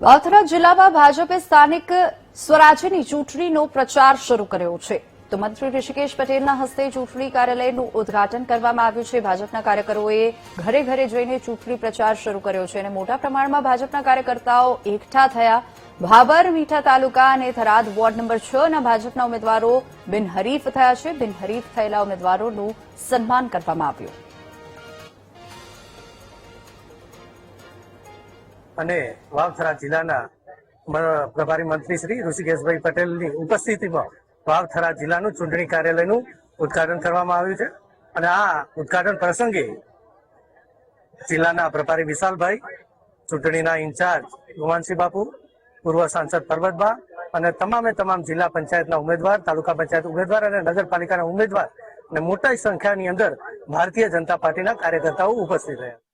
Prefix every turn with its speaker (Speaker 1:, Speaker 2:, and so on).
Speaker 1: વાવથરા જિલ્લામાં ભાજપે સ્થાનિક સ્વરાજ્યની ચૂંટણીનો પ્રચાર શરૂ કર્યો છે તો મંત્રી ઋષિકેશ પટેલના હસ્તે ચૂંટણી કાર્યાલયનું ઉદ્ઘાટન કરવામાં આવ્યું છે। ભાજપના કાર્યકરોએ ઘરે ઘરે જઈને ચૂંટણી પ્રચાર શરૂ કર્યો છે અને મોટા પ્રમાણમાં ભાજપના કાર્યકર્તાઓ એકઠા થયા। ભાભર મીઠા તાલુકા અને થરાદ વોર્ડ નંબર 6 ના ભાજપના ઉમેદવારો બિનહરીફ થયા છે। બિનહરીફ થયેલા ઉમેદવારોનું સન્માન કરવામાં આવ્યું
Speaker 2: અને વાવથરા જિલ્લાના પ્રભારી મંત્રી શ્રી ઋષિકેશભાઈ પટેલની ઉપસ્થિતિમાં વાવથરા જિલ્લાનું ચૂંટણી કાર્યાલયનું ઉદ્ઘાટન કરવામાં આવ્યું છે અને આ ઉદ્ઘાટન પ્રસંગે જિલ્લાના પ્રભારી વિશાલભાઈ, ચૂંટણીના ઇન્ચાર્જ ગુમાનસિંહ બાપુ, પૂર્વ સાંસદ પરબતબા અને તમામ જિલ્લા પંચાયતના ઉમેદવાર, તાલુકા પંચાયત ઉમેદવાર અને નગરપાલિકાના ઉમેદવાર અને મોટી સંખ્યાની અંદર ભારતીય જનતા પાર્ટીના કાર્યકર્તાઓ ઉપસ્થિત રહ્યા।